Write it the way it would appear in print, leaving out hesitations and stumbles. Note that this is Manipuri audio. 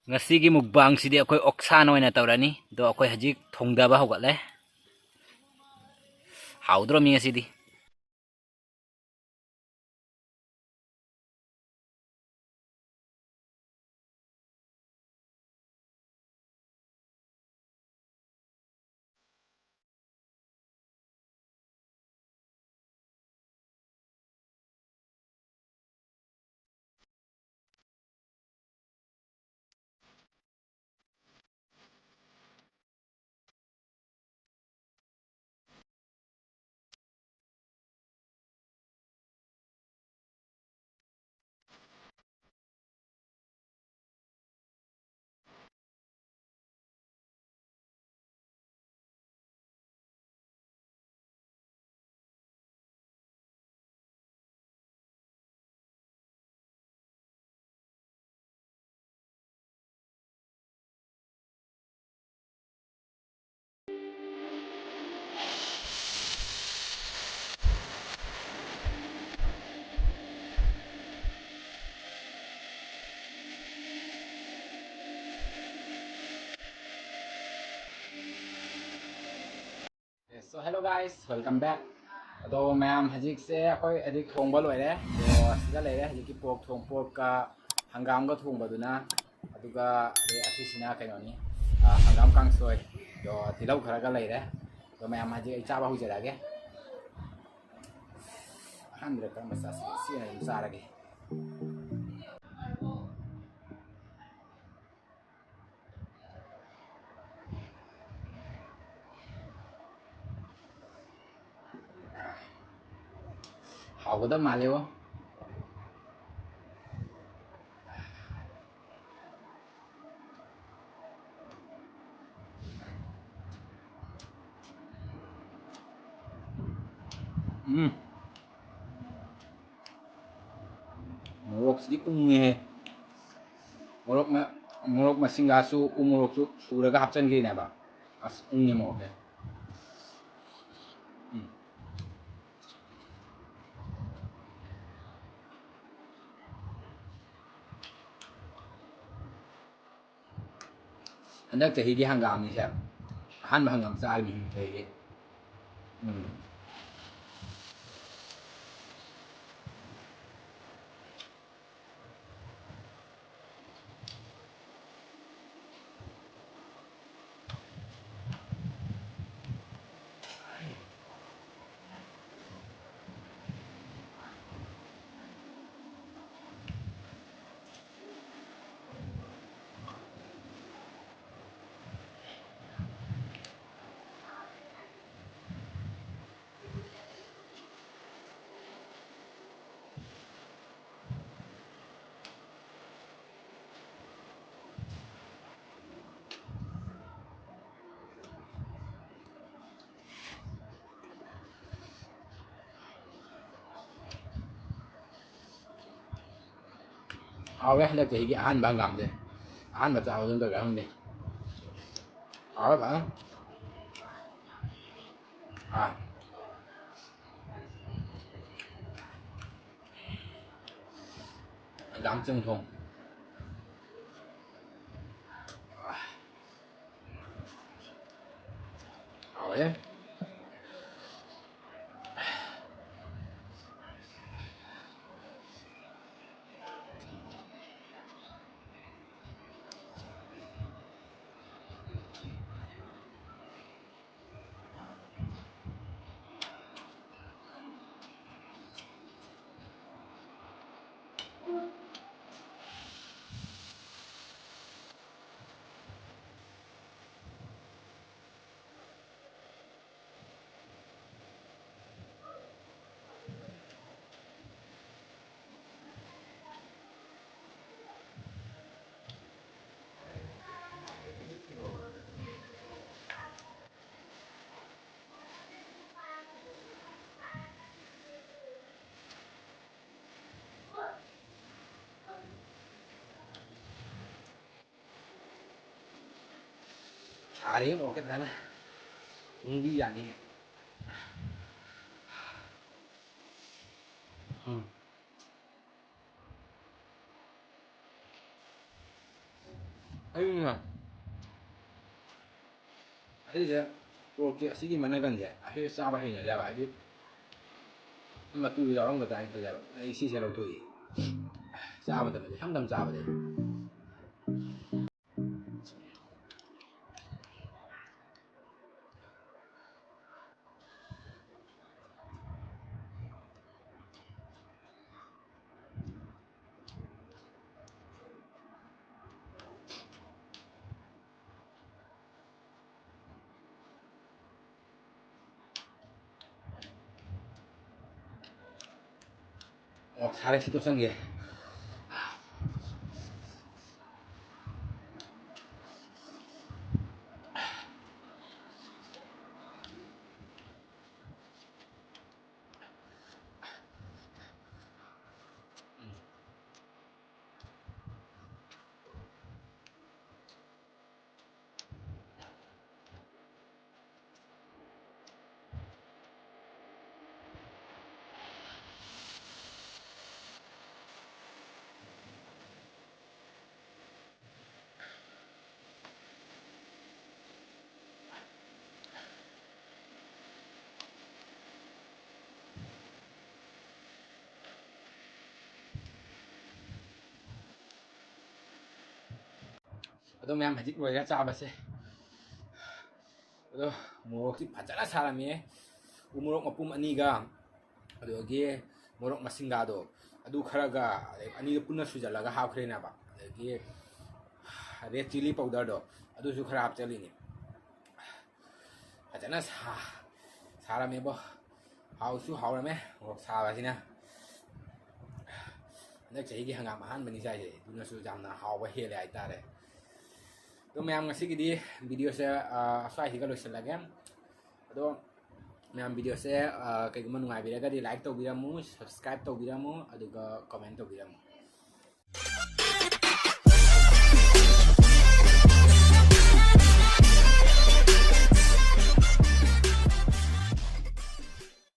ngasi mukbang sidi akoy oksan oina tawrani do akoy hajik thongdaba hogatle haudro mi ngasidi So hello guys, welcome back. Ado ma'am हजिक से अखोई अधिक थोंबा लोइरे तो सिदा लेरे हजिक की पोक थोंग पोक का हंगाम का थोंबा दुना अदुगा रे असिसिना कइनोनी हंगाम कांगसोय तो तिलौ खरगा लेरे तो मैम हजिक चाबा हुजरागे हंद्रे का मसा सिना सारागे हावदा मालेवो मोरok सिदी उंगे मोरक मसिंगासु उमोरकसु सुरगा हापचनगिनेबा अस उंगे मोके हंदक चहीगी हंगाम नि से अहनबा हंगाम चारमी चहीगी हावे हंदक चहीगी अहनबा हंगाम से अहनबा चावदन तो गहंगे हावे बा hangam cheng thong hawe Ari mo cái này đi dàn đi ꯑꯩꯅ ꯑꯩꯁꯦ ꯄꯣꯔꯛꯀꯤ ꯑꯁꯤꯒꯤ ꯃꯅꯒꯟꯁꯦ ꯑꯩ ꯆꯥꯕ ꯍꯩꯅꯗꯦꯕ ꯍꯥꯏꯗꯤ ꯃꯇꯨ ꯌꯥꯎꯔꯝꯒꯗ꯭ꯔꯥ ꯍꯥꯏꯅ ꯈꯜꯂꯦꯕ ꯑꯩ ꯁꯤꯁꯦ ꯂꯧꯊꯣꯛꯏ ꯆꯥꯕ ꯃꯇꯝꯗ ꯏꯊꯝ ꯆꯥꯕꯗꯤ 사례 시도성 게 ꯑꯗꯣ ꯃꯌꯥꯝ ꯍꯧꯖꯤꯛ ꯂꯣꯏꯔ ꯆꯥꯕꯁꯦ ꯑꯗꯣ ꯃꯣꯔꯣꯛꯁꯤ ꯐꯖꯅ ꯁꯥꯔꯝꯃꯤ ꯎꯃꯣꯔꯣꯛ ꯃꯄꯨꯝ ꯑꯅꯤꯒ ꯑꯗꯒꯤ ꯃꯣꯔꯣꯛ ꯃꯁꯤꯡꯒꯥꯗꯣ ꯑꯗꯨ ꯈꯔꯒ ꯑꯗꯩ ꯑꯅꯤꯗꯣ ꯄꯨꯟꯅ ꯁꯨꯖꯜꯂꯒ ꯍꯥꯞꯈ꯭ꯔꯦꯅꯦꯕ ꯑꯗꯒꯤ ꯔꯦꯗ ꯆꯤꯂꯤ ꯄꯥꯎꯗꯔꯗꯣ ꯑꯗꯨꯁꯨ ꯈꯔ ꯍꯥꯞꯆꯜꯂꯤꯅꯤ ꯐꯖꯅ ꯁꯥꯔꯝꯃꯦꯕꯣ ꯍꯥꯎꯁꯨ ꯍꯥꯎꯔꯝꯃꯦ ꯃꯣꯔꯣꯛ ꯁꯥꯕꯁꯤꯅ ꯍꯟꯗꯛ ꯆꯍꯤꯒꯤ ꯍꯪꯒꯥꯝ ꯑꯍꯥꯟꯕꯅꯤ ꯆꯥꯏꯁꯦ ꯑꯗꯨꯅꯁꯨ ꯌꯥꯝꯅ ꯍꯥꯎꯕ ꯍꯦꯜꯂꯦ ꯍꯥꯏꯇꯥꯔꯦ ꯑꯗꯣ ꯃꯌꯥꯝ ꯉꯁꯤꯒꯤꯗꯤ ꯚꯤꯗꯤꯑꯣꯁꯦ ꯑꯁ꯭ꯋꯥꯏꯁꯤꯒ ꯂꯣꯏꯁꯤꯜꯂꯒꯦ ꯑꯗꯣ ꯃꯌꯥꯝ ꯚꯤꯗꯤꯑꯣꯁꯦ ꯀꯩꯒꯨꯝꯕ ꯅꯨꯡꯉꯥꯏꯕꯤꯔꯒꯗꯤ ꯂꯥꯏꯛ ꯇꯧꯕꯤꯔꯝꯃꯨ ꯁꯕꯁꯀ꯭ꯔꯥꯏꯕ ꯇꯧꯕꯤꯔꯝꯃꯨ ꯑꯗꯨꯒ ꯀꯃꯦꯟ ꯇꯧꯕꯤꯔꯝꯃꯨ